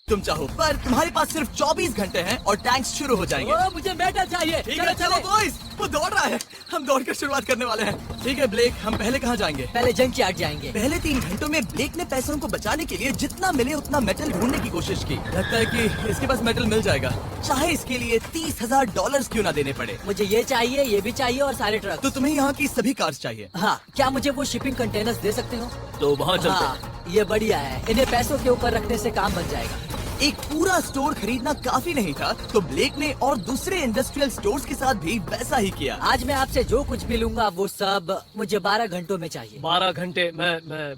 तुम चाहो, पर तुम्हारे पास सिर्फ 24 घंटे हैं और टैंक्स शुरू हो जाएंगे। मुझे मेटल चाहिए। ठीक है, चलो बॉयज, वो दौड़ रहा है, हम दौड़कर शुरुआत करने वाले हैं। ठीक है ब्लेक, हम पहले कहाँ जाएंगे? पहले जंकयार्ड जाएंगे। पहले 3 घंटों में ब्लेक ने पैसों को बचाने के लिए जितना मिले उतना मेटल ढूंढने की कोशिश की। लगता है कि इसके पास मेटल मिल जाएगा, चाहे इसके लिए $30,000 क्यों ना देने पड़े। मुझे ये चाहिए, ये भी चाहिए और सारे ट्रक। तो तुम्हें यहाँ की सभी कार्स चाहिए? हाँ, क्या मुझे वो शिपिंग कंटेनर्स दे सकते हो? तो वहाँ चलते हैं। हाँ, ये बढ़िया है, इन्हें पैसों के ऊपर रखने से काम बन जाएगा। एक पूरा स्टोर खरीदना काफी नहीं था, तो ब्लेक ने और दूसरे इंडस्ट्रियल स्टोर्स के साथ भी वैसा ही किया। आज मैं आपसे जो कुछ भी लूंगा वो सब मुझे 12 घंटों में चाहिए। 12 घंटे मैं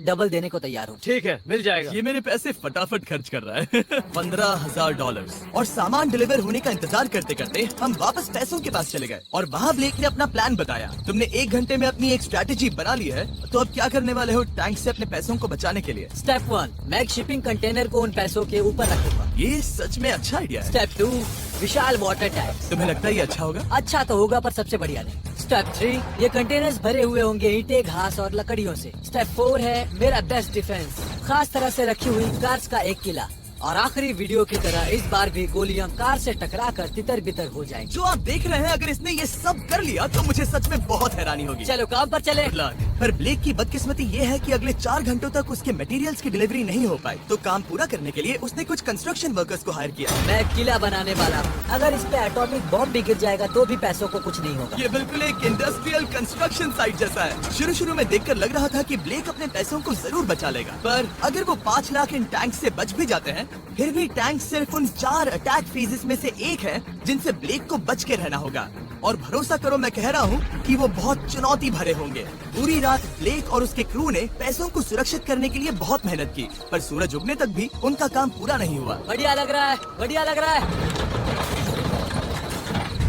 डबल देने को तैयार हूँ। ठीक है, मिल जाएगा। ये मेरे पैसे फटाफट खर्च कर रहा है। $15,000 और सामान डिलीवर होने का इंतजार करते करते हम वापस पैसों के पास चले गए और वहाँ ब्लेक ने अपना प्लान बताया। तुमने 1 घंटे में अपनी एक स्ट्रैटेजी बना ली है, तो अब क्या करने वाले हो टैंक से अपने पैसों को बचाने के लिए? स्टेप 1, मैं एक शिपिंग कंटेनर को उन पैसों के ऊपर रखूंगा। ये सच में अच्छा आइडिया है। स्टेप 2, विशाल वाटर टैंक। तुम्हें लगता है ये अच्छा होगा? अच्छा तो होगा पर सबसे बढ़िया नहीं। स्टेप 3, ये कंटेनर्स भरे हुए होंगे ईंटें, घास और लकड़ियों से। स्टेप 4 है मेरा बेस्ट डिफेंस, खास तरह से रखी हुई कार्स का एक किला। और आखिरी वीडियो की तरह इस बार भी गोलियां कार से टकराकर तितर बितर हो जाएंगी। जो आप देख रहे हैं, अगर इसने ये सब कर लिया तो मुझे सच में बहुत हैरानी होगी। चलो काम पर चले। पर ब्लेक की बदकिस्मती ये है कि अगले 4 घंटों तक उसके मटेरियल्स की डिलीवरी नहीं हो पाई, तो काम पूरा करने के लिए उसने कुछ कंस्ट्रक्शन वर्कर्स को हायर किया। मैं एक किला बनाने वाला हूँ, अगर इस पे एटॉमिक बॉम्ब भी गिर जाएगा तो भी पैसों को कुछ नहीं होगा। ये बिल्कुल एक इंडस्ट्रियल कंस्ट्रक्शन साइट जैसा है। शुरू में देखकर लग रहा था कि ब्लेक अपने पैसों को जरूर बचा लेगा, पर अगर वो 5 लाख इन टैंक से बच भी जाते हैं, फिर भी टैंक सिर्फ उन 4 अटैक फेजेस में से एक है जिनसे ब्लेक को बच के रहना होगा। और भरोसा करो, मैं कह रहा हूँ कि वो बहुत चुनौती भरे होंगे। पूरी रात ब्लेक और उसके क्रू ने पैसों को सुरक्षित करने के लिए बहुत मेहनत की, पर सूरज उगने तक भी उनका काम पूरा नहीं हुआ। बढ़िया लग रहा है, बढ़िया लग रहा है।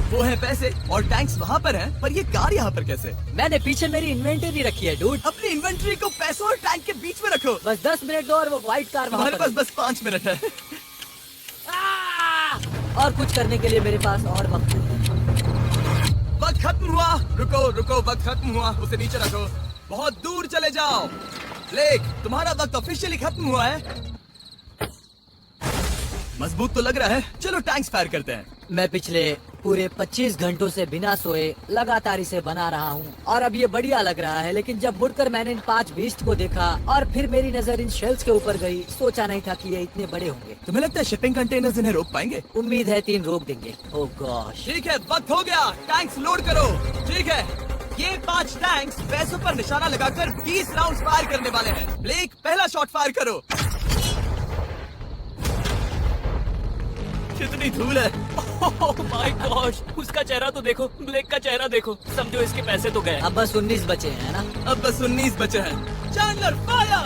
वो है पैसे और टैंक्स वहाँ पर हैं, पर ये कार यहाँ पर कैसे? मैंने पीछे मेरी इन्वेंटरी रखी है डूड। अपनी इन्वेंट्री को पैसों और टैंक के बीच में रखो। बस 10 मिनट दो और वो व्हाइट कार वहाँ हमारे पर पास बस 5 मिनट है। और कुछ करने के लिए मेरे पास और वक्त नहीं। वक्त खत्म हुआ। रुको, वक्त खत्म हुआ, उसे नीचे रखो, बहुत दूर चले जाओ। ब्लेक, तुम्हारा वक्त ऑफिशियली खत्म हुआ है। मजबूत तो लग रहा है, चलो टैंक्स फायर करते हैं। मैं पिछले पूरे 25 घंटों से बिना सोए लगातार इसे बना रहा हूँ और अब ये बढ़िया लग रहा है, लेकिन जब मुड़कर मैंने इन 5 बीस्ट को देखा और फिर मेरी नजर इन शेल्स के ऊपर गई, सोचा नहीं था कि ये इतने बड़े होंगे। तुम्हें लगता है शिपिंग कंटेनर्स इन्हें रोक पाएंगे? उम्मीद है 3 रोक देंगे। ओह गॉश। ठीक है, वक्त हो गया, टैंक्स लोड करो। ठीक है, ये 5 टैंक्स पैसों पर निशाना लगाकर 20 राउंड फायर करने वाले हैं। ब्लेक, पहला शॉट फायर करो। कितनी धूल है। ओह माय गॉड, उसका चेहरा तो देखो, ब्लेक का चेहरा देखो, समझो इसके पैसे तो गए। अब बस 19 बचे हैं ना? अब बस 19 बचे हैं। Chandler fire.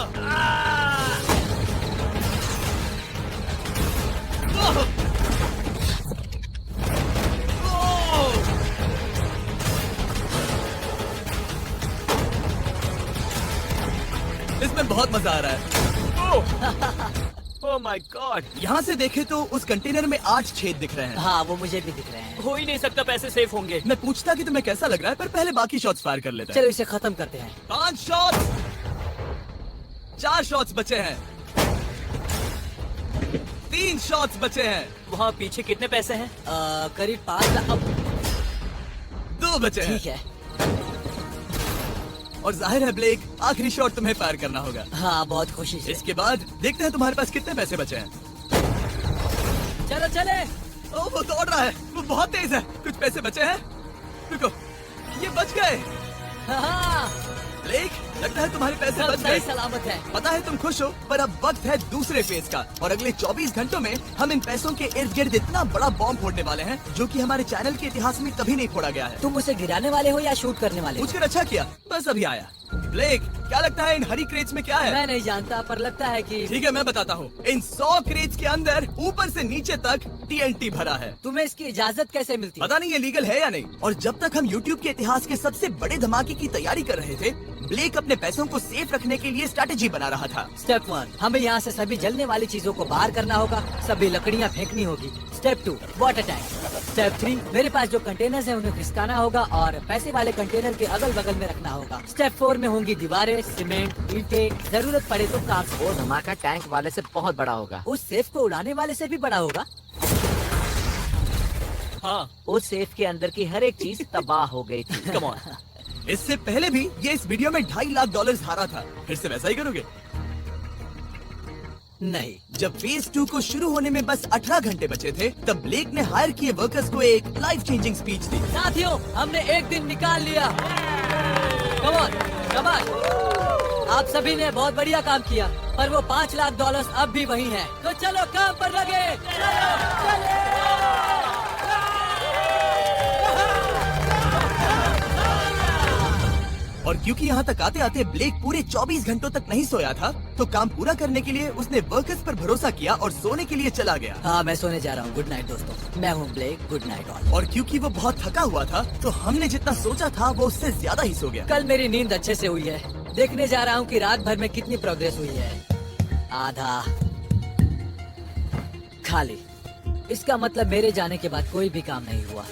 इसमें बहुत मजा आ रहा है। ओह माय गॉड, यहाँ से देखे तो उस कंटेनर में 8 छेद दिख रहे हैं। हाँ, वो मुझे भी दिख रहे हैं। हो ही नहीं सकता, पैसे सेफ होंगे। मैं पूछता कि तुम्हें कैसा लग रहा है, पर पहले बाकी शॉट्स फायर कर लेते हैं। चलो इसे खत्म करते हैं। 5 शॉट्स, 4 शॉट्स बचे हैं, 3 शॉट्स बचे हैं। वहाँ पीछे कितने पैसे हैं? करीब 5 लाख। 2 बचे हैं। ठीक है। और जाहिर है ब्लेक, आखिरी शॉट तुम्हें फायर करना होगा। हाँ, बहुत खुशी से। इसके बाद देखते हैं तुम्हारे पास कितने पैसे बचे हैं। चलो चले। ओह, वो दौड़ रहा है, वो बहुत तेज है। कुछ पैसे बचे हैं। रुको, ये बच गए। हाँ, ब्लेक, लगता है तुम्हारे पैसे सब बच सही गए। सलामत है। पता है तुम खुश हो, पर अब वक्त है दूसरे फेज का और अगले 24 घंटों में हम इन पैसों के इर्द गिर्द इतना बड़ा बॉम्ब फोड़ने वाले हैं जो कि हमारे चैनल के इतिहास में कभी नहीं फोड़ा गया है। तुम उसे गिराने वाले हो या शूट करने वाले हो? पूछकर अच्छा किया, बस अभी आया। ब्लेक, क्या लगता है इन हरी क्रेट्स में क्या है? मैं नहीं जानता, पर लगता है कि ठीक है, मैं बताता हूँ। इन 100 क्रेट्स के अंदर ऊपर से नीचे तक TNT भरा है। तुम्हें इसकी इजाजत कैसे मिलती है? पता नहीं ये लीगल है या नहीं। और जब तक हम YouTube के इतिहास के सबसे बड़े धमाके की तैयारी कर रहे थे, ब्लेक अपने पैसों को सेफ रखने के लिए स्ट्रैटेजी बना रहा था। स्टेप 1, हमें यहाँ से सभी जलने वाली चीजों को बाहर करना होगा, सभी लकड़ियाँ फेंकनी होगी। Step 2, water tank. स्टेप 3, मेरे पास जो कंटेनर्स हैं उन्हें खिसकाना होगा और पैसे वाले कंटेनर के अगल बगल में रखना होगा। स्टेप 4 में होंगी दीवारें, सीमेंट, ईंटें, जरूरत पड़े तो कार्स। वो धमाका टैंक वाले से बहुत बड़ा होगा। उस सेफ को उड़ाने वाले से भी बड़ा होगा। हाँ, उस सेफ के अंदर की हर एक चीज तबाह हो गई थी। Come on. इससे पहले भी ये इस वीडियो में $2.5 लाख हारा था। फिर से वैसा ही करोगे? नहीं, जब फेज 2 को शुरू होने में बस 18 घंटे बचे थे, तब ब्लेक ने हायर किए वर्कर्स को एक लाइफ चेंजिंग स्पीच दी। साथियों, हमने एक दिन निकाल लिया। Come on, शाबाश। आप सभी ने बहुत बढ़िया काम किया, पर वो $5 लाख अब भी वही हैं। तो चलो काम पर लगे। चलो। और क्योंकि यहाँ तक आते आते ब्लेक पूरे 24 घंटों तक नहीं सोया था, तो काम पूरा करने के लिए उसने वर्कर्स पर भरोसा किया और सोने के लिए चला गया। हाँ, मैं सोने जा रहा हूँ। गुड नाइट दोस्तों, मैं हूँ ब्लेक। Good night all. और क्योंकि वो बहुत थका हुआ था, तो हमने जितना सोचा था वो उससे ज्यादा ही सो गया। कल मेरी नींद अच्छे से हुई है। देखने जा रहा हूँ कि रात भर में कितनी प्रोग्रेस हुई है। आधा खाली। इसका मतलब मेरे जाने के बाद कोई भी काम नहीं हुआ।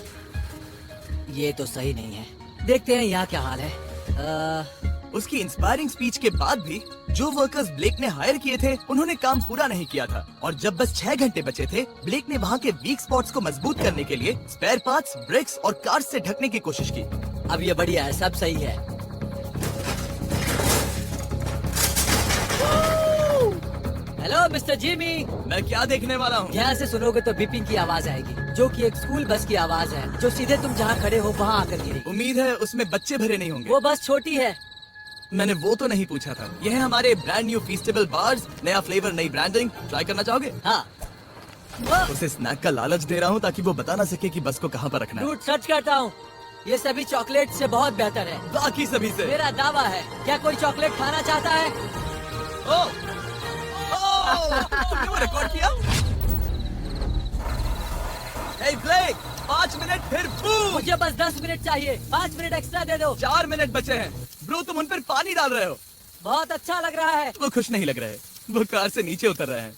ये तो सही नहीं है। देखते हैं यहाँ क्या हाल है। उसकी इंस्पायरिंग स्पीच के बाद भी जो वर्कर्स ब्लेक ने हायर किए थे, उन्होंने काम पूरा नहीं किया था। और जब बस 6 घंटे बचे थे, ब्लेक ने वहाँ के वीक स्पॉट्स को मजबूत करने के लिए स्पेयर पार्ट्स, ब्रेक्स और कार्स से ढकने की कोशिश की। अब ये बढ़िया है, सब सही है। Hello mister Jimmy. मैं क्या देखने वाला हूँ? ध्यान से सुनोगे तो बीपिंग की आवाज आएगी, जो कि एक स्कूल बस की आवाज है, जो सीधे तुम जहाँ खड़े हो वहाँ आकर गिरी। उम्मीद है उसमें बच्चे भरे नहीं होंगे। वो बस छोटी है। मैंने वो तो नहीं पूछा था। यह है हमारे ब्रांड न्यू फीस्टेबल बार्स, नया फ्लेवर, नई ब्रांडिंग। ट्राई करना चाहोगे? हाँ। उसे स्नैक का लालच दे रहा हूँ ताकि वो बता ना सके कि बस को कहाँ पर रखना है। झूठ सच करता हूँ, ये सभी चॉकलेट से बहुत बेहतर है। बाकी सभी से। मेरा दावा है। क्या कोई चॉकलेट खाना चाहता है? क्यों रिकॉर्ड किया? Hey ब्लेक, 5 मिनट फिर बूम। मुझे बस 10 मिनट चाहिए। 5 मिनट एक्स्ट्रा दे दो। 4 मिनट बचे हैं। ब्रो, तुम उन पर पानी डाल रहे हो। बहुत अच्छा लग रहा है। वो खुश नहीं लग रहे। वो कार से नीचे उतर रहे हैं।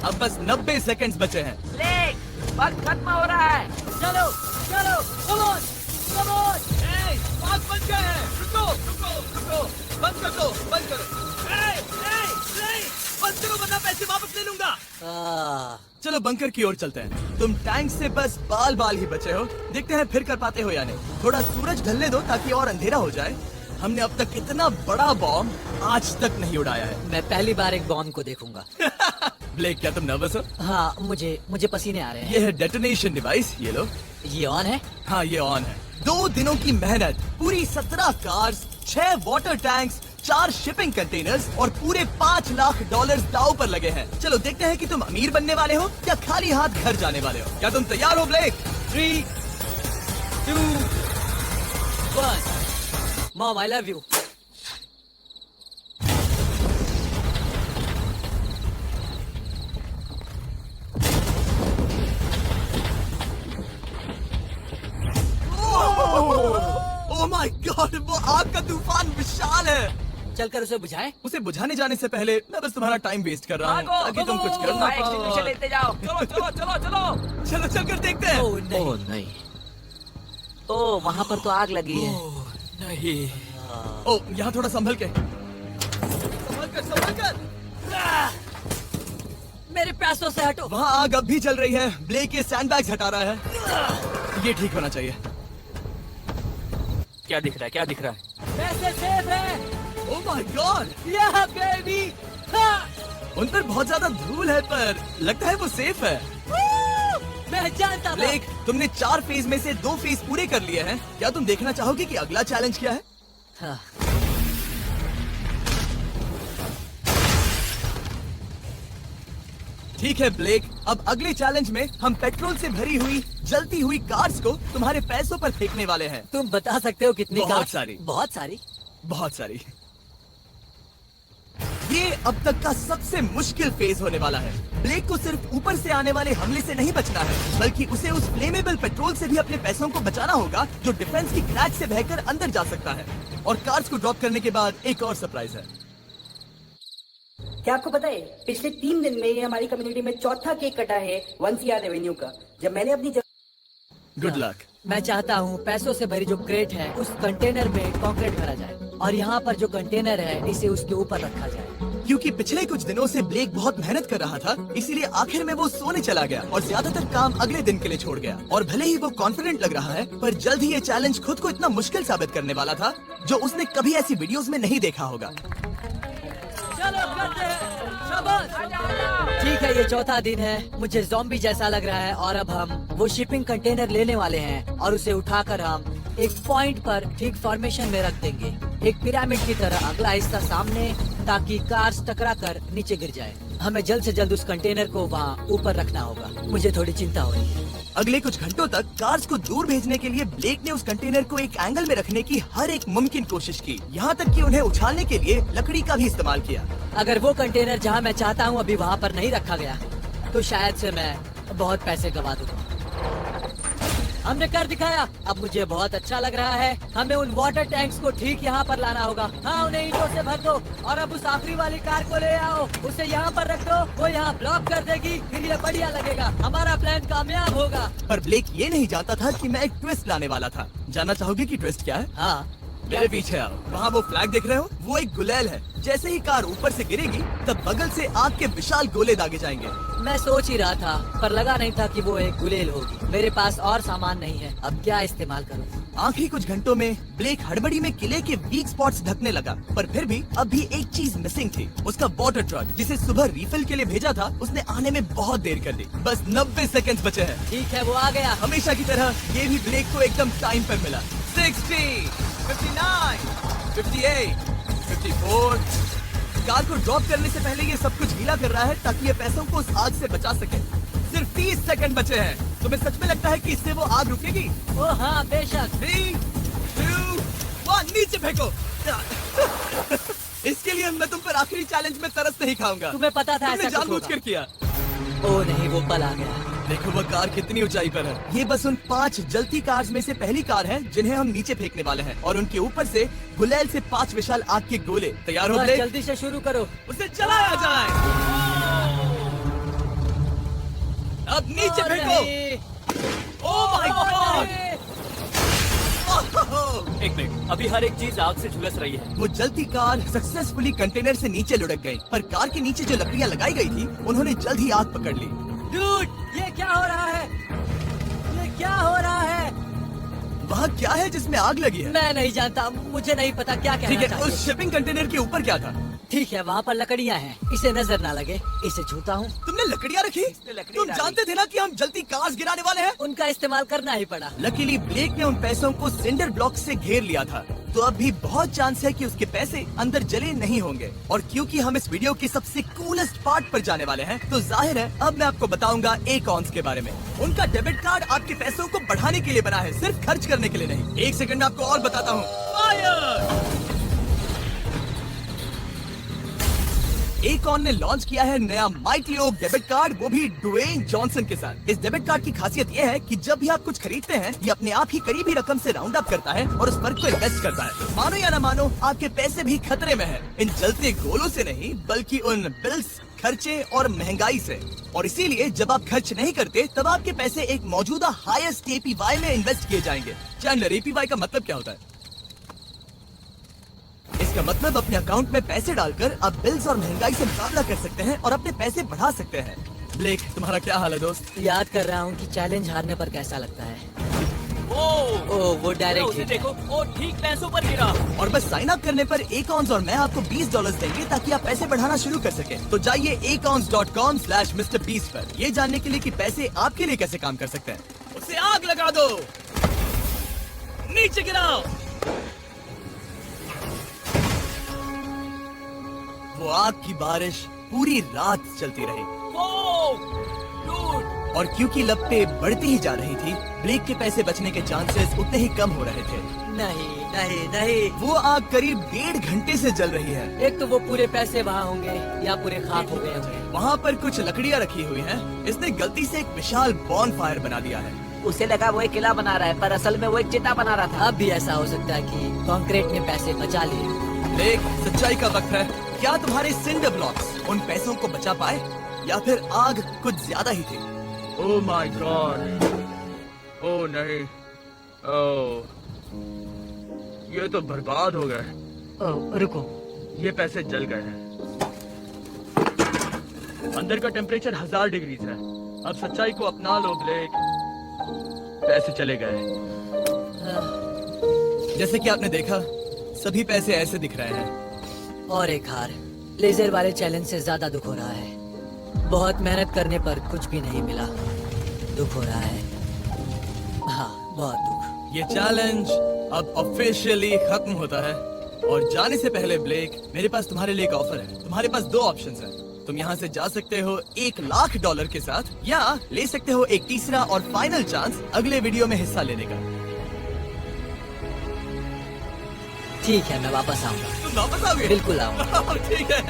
अब बस 90 सेकंड्स बचे हैं। ब्लेक, वक्त खत्म हो रहा है। चलो चलो, come on, come on। 5 बज गए हैं। रुको रुको रुको, बंद कर दो, बंद करो। बंद करो वरना पैसे वापस ले लूंगा। चलो बंकर की ओर चलते हैं। तुम टैंक से बस बाल बाल ही बचे हो। देखते हैं फिर कर पाते हो या नहीं। थोड़ा सूरज ढलने दो ताकि और अंधेरा हो जाए। हमने अब तक इतना बड़ा बॉम्ब आज तक नहीं उड़ाया है। मैं पहली बार एक बॉम्ब को देखूंगा। ब्लेक, क्या तुम नर्वस हो? हाँ, मुझे पसीने आ रहे हैं। ये है डेटोनेशन डिवाइस, ये लो। ये ऑन है? हाँ, ये ऑन है। 2 दिनों की मेहनत, पूरी 17 cars, 6 water tanks, 4 shipping containers और पूरे $5 लाख दांव पर लगे हैं। चलो देखते हैं कि तुम अमीर बनने वाले हो या खाली हाथ घर जाने वाले हो। क्या तुम तैयार हो Blake? 3, 2, 1। Mom, I love you. Oh my god, वो आग का तूफान विशाल है। चलकर उसे बुझाए। उसे बुझाने जाने से पहले मैं बस तुम्हारा टाइम वेस्ट कर रहा हूँ भागो, ताकि तुम कुछ कर ना फायर एक्सटिंग्विशर पाओ। लेते जाओ। चलो चलो चलो चलो। चलो चलकर देखते हैं। ओह नहीं। ओह नहीं, ओह वहाँ पर तो आग लगी है। नहीं। ओह, यहाँ थोड़ा संभल के। संभल कर। मेरे पैसों से हटो। वहाँ आग अब भी चल रही है। ब्लेक ये सैंडबैग्स हटा रहा है। ये ठीक होना चाहिए। क्या दिख रहा है, क्या दिख रहा है? पैसे सेफ है। ओह माय गॉड, यह बेबी। उन पर बहुत ज्यादा धूल है, पर लगता है वो सेफ है। मैं जानता था। ब्लेक, तुमने 4 फेज में से 2 फेज पूरे कर लिए हैं। क्या तुम देखना चाहोगे कि अगला चैलेंज क्या है? हाँ। ठीक है ब्लेक, अब अगले चैलेंज में हम पेट्रोल से भरी हुई जलती हुई कार्स को तुम्हारे पैसों पर फेंकने वाले हैं। तुम बता सकते हो कितनी बहुत कार? सारी। बहुत सारी। बहुत सारी। ये अब तक का सबसे मुश्किल फेज होने वाला है। ब्लेक को सिर्फ ऊपर से आने वाले हमले से नहीं बचना है, बल्कि उसे उस फ्लेमेबल पेट्रोल से भी अपने पैसों को बचाना होगा जो डिफेंस की क्रैक से बहकर अंदर जा सकता है। और कार्स को ड्रॉप करने के बाद एक और सरप्राइज है। क्या आपको पता है पिछले 3 दिन में ये हमारी कम्युनिटी में चौथा केक कटा है 1 CR रेवेन्यू का। जब मैंने अपनी गुड लक। मैं चाहता हूँ पैसों से भरी जो क्रेट है उस कंटेनर में कंक्रीट भरा जाए और यहाँ पर जो कंटेनर है इसे उसके ऊपर रखा जाए। क्योंकि पिछले कुछ दिनों से ब्लेक बहुत मेहनत कर रहा था, इसीलिए आखिर में वो सोने चला गया और ज्यादातर काम अगले दिन के लिए छोड़ गया। और भले ही वो कॉन्फिडेंट लग रहा है, पर जल्द ही ये चैलेंज खुद को इतना मुश्किल साबित करने वाला था जो उसने कभी ऐसी वीडियोस में नहीं देखा होगा। चलो करते हैं, शाबाश। ठीक है, ये चौथा दिन है। मुझे ज़ॉम्बी जैसा लग रहा है और अब हम वो शिपिंग कंटेनर लेने वाले हैं और उसे उठाकर हम एक पॉइंट पर ठीक फॉर्मेशन में रख देंगे, एक पिरामिड की तरह। अगला हिस्सा सामने, ताकि कार्स टकरा कर नीचे गिर जाए। हमें जल्द से जल्द उस कंटेनर को वहाँ ऊपर रखना होगा। मुझे थोड़ी चिंता हो रही है। अगले कुछ घंटों तक कार्स को दूर भेजने के लिए ब्लेक ने उस कंटेनर को एक एंगल में रखने की हर एक मुमकिन कोशिश की, यहाँ तक कि उन्हें उछालने के लिए लकड़ी का भी इस्तेमाल किया। अगर वो कंटेनर जहाँ मैं चाहता हूँ अभी वहाँ पर नहीं रखा गया तो शायद से मैं बहुत पैसे गवा दूंगा। हमने कर दिखाया, अब मुझे बहुत अच्छा लग रहा है। हमें उन वाटर टैंक्स को ठीक यहाँ पर लाना होगा। हाँ, उन्हें ईंटों से भर दो और अब उस आखिरी वाली कार को ले आओ, उसे यहाँ पर रख दो। वो यहाँ ब्लॉक कर देगी, फिर ये बढ़िया लगेगा। हमारा प्लान कामयाब होगा। पर ब्लेक ये नहीं जानता था कि मैं एक ट्विस्ट लाने वाला था। जानना चाहोगे कि ट्विस्ट क्या है? हाँ, मेरे पीछे आओ। वहाँ वो फ्लैग देख रहे हो, वो एक गुलेल है। जैसे ही कार ऊपर से गिरेगी तब बगल से आग के विशाल गोले दागे जाएंगे। मैं सोच ही रहा था, पर लगा नहीं था कि वो एक गुलेल होगी। मेरे पास और सामान नहीं है, अब क्या इस्तेमाल करूँ? आखिरी कुछ घंटों में ब्लेक हड़बड़ी में किले के वीक स्पॉट्स ढकने लगा, पर फिर भी अब भी एक चीज मिसिंग थी। उसका वाटर ट्रक, जिसे सुबह रिफिल के लिए भेजा था, उसने आने में बहुत देर कर दी। बस 90 सेकंड बचे हैं। ठीक है, वो आ गया। हमेशा की तरह ये भी ब्लेक को एकदम टाइम पर मिला। 60, 59, 58, 54। कार को ड्रॉप करने से पहले ये सब कुछ गीला कर रहा है ताकि ये पैसों को उस आग से बचा सके। सिर्फ 30 सेकंड बचे हैं। तुम्हें सच में लगता है कि इससे वो आग रुकेगी? ओ हाँ, बेशक। 3, 2, 1, नीचे फेंको। इसके लिए मैं तुम पर आखिरी चैलेंज में तरस नहीं खाऊंगा। तुम्हें पता था तुमने ऐसा कुछ जानबूझकर होगा। किया। ओ नहीं, वो पल आ गया। देखो वो कार कितनी ऊंचाई पर है। ये बस उन 5 जलती कार्स में से पहली कार है जिन्हें हम नीचे फेंकने वाले हैं, और उनके ऊपर से गुलेल से 5 विशाल आग के गोले। तैयार हो बस ब्लेक? जल्दी से शुरू करो। उसे चलाया जाए। अब नीचे ओ फेंको। नहीं। ओह माय गॉड! एक मिनट, अभी हर एक चीज आग से झुलस रही है। वो जलती कार सक्सेसफुली कंटेनर से नीचे लुढ़क गई, पर कार के नीचे जो लकड़ियां लगाई गई थी उन्होंने जल्द ही आग पकड़ ली। डूड, ये क्या हो रहा है? ये क्या हो रहा है? वहाँ क्या है जिसमें आग लगी है? मैं नहीं जानता, मुझे नहीं पता क्या ठीक कहना है, चाहिए। उस शिपिंग कंटेनर के ऊपर क्या था? ठीक है, वहाँ पर लकड़ियाँ हैं, इसे नजर ना लगे। इसे छूता हूँ। तुमने लकड़ियाँ रखी? लकड़ी तुम डाली। जानते थे ना कि हम जलती कार्स गिराने वाले हैं? उनका इस्तेमाल करना ही पड़ा। लकीली ब्लेक ने उन पैसों को सिंडर ब्लॉक से घेर लिया था, तो अब भी बहुत चांस है कि उसके पैसे अंदर जले नहीं होंगे। और क्योंकि हम इस वीडियो के सबसे कूलेस्ट पार्ट पर जाने वाले हैं, तो जाहिर है अब मैं आपको बताऊंगा एकॉन्स के बारे में। उनका डेबिट कार्ड आपके पैसों को बढ़ाने के लिए बना है, सिर्फ खर्च करने के लिए नहीं। एक सेकंड आपको और बताता हूँ। फायर! एकॉन ने लॉन्च किया है नया माइटी ओक डेबिट कार्ड, वो भी ड्वेन जॉनसन के साथ। इस डेबिट कार्ड की खासियत ये है कि जब भी आप कुछ खरीदते हैं, ये अपने आप ही करीबी रकम से राउंड अप करता है और उस फर्क को इन्वेस्ट करता है। मानो या ना मानो, आपके पैसे भी खतरे में हैं। इन जलते गोलों से नहीं, बल्कि उन बिल्स, खर्चे और महंगाई से। और इसीलिए जब आप खर्च नहीं करते, तब आपके पैसे एक मौजूदा हाईएस्ट APY में इन्वेस्ट किए जाएंगे। चैंडलर, APY का मतलब क्या होता है? इसका मतलब अपने अकाउंट में पैसे डालकर आप बिल्स और महंगाई से मुकाबला कर सकते हैं और अपने पैसे बढ़ा सकते हैं। ब्लेक, तुम्हारा क्या हाल है दोस्त? याद कर रहा हूँ कि चैलेंज हारने पर कैसा लगता है। ओ, वो डायरेक्ट उसे हिट है। देखो, ओ ठीक पैसों पर गिरा। और बस साइन अप करने पर एकॉन्स और मैं आपको $20 देंगे ताकि आप पैसे बढ़ाना शुरू कर सके। तो जाइए acons.com/MrBeast पर, ये जानने के लिए कि पैसे आपके लिए कैसे काम कर सकते हैं। उसे आग लगा दो, नीचे गिराओ। वो आग की बारिश पूरी रात चलती रही, ओ, डूड, और क्योंकि लपटें बढ़ती ही जा रही थी, ब्लेक के पैसे बचने के चांसेस उतने ही कम हो रहे थे। नहीं नहीं नहीं, वो आग करीब 1.5 घंटे से जल रही है। एक तो वो पूरे पैसे वहाँ होंगे या पूरे खाक हो गए होंगे। वहाँ पर कुछ लकड़ियाँ रखी हुई हैं। इसने गलती से एक विशाल बॉनफायर बना दिया है। उसे लगा वो एक किला बना रहा है, पर असल में वो एक चिता बना रहा था। अब भी ऐसा हो सकता है कि कंक्रीट ने पैसे बचा लिए। ब्लेक, सच्चाई का वक्त है। क्या तुम्हारे सिंडर ब्लॉक्स उन पैसों को बचा पाए, या फिर आग कुछ ज्यादा ही थी? ओह माय गॉड, ओह नहीं, ओह ये तो बर्बाद हो गए। रुको, ये पैसे जल गए हैं। अंदर का टेम्परेचर 1000 डिग्री है। अब सच्चाई को अपना लो ब्लेक, पैसे चले गए। जैसे कि आपने देखा, सभी पैसे ऐसे दिख रहे हैं। और एक हार। लेजर वाले चैलेंज से ज्यादा दुख हो रहा है। बहुत मेहनत करने पर कुछ भी नहीं मिला। दुख हो रहा है, हाँ बहुत दुख। ये चैलेंज अब ऑफिशियली खत्म होता है। और जाने से पहले ब्लेक, मेरे पास तुम्हारे लिए एक ऑफर है। तुम्हारे पास 2 ऑप्शंस हैं। तुम यहाँ से जा सकते हो $1,00,000 के साथ, या ले सकते हो एक तीसरा और फाइनल चांस अगले वीडियो में हिस्सा लेने का। ठीक है, मैं वापस आऊंगा। तुम वापस आओगे? बिल्कुल आऊंगा। ठीक है।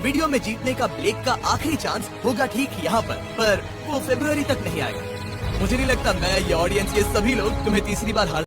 वीडियो में जीतने का ब्लेक का आखिरी चांस होगा ठीक यहाँ पर वो फरवरी तक नहीं आएगा। मुझे नहीं लगता मैं, ये ऑडियंस, ये सभी लोग तुम्हें तीसरी बार हार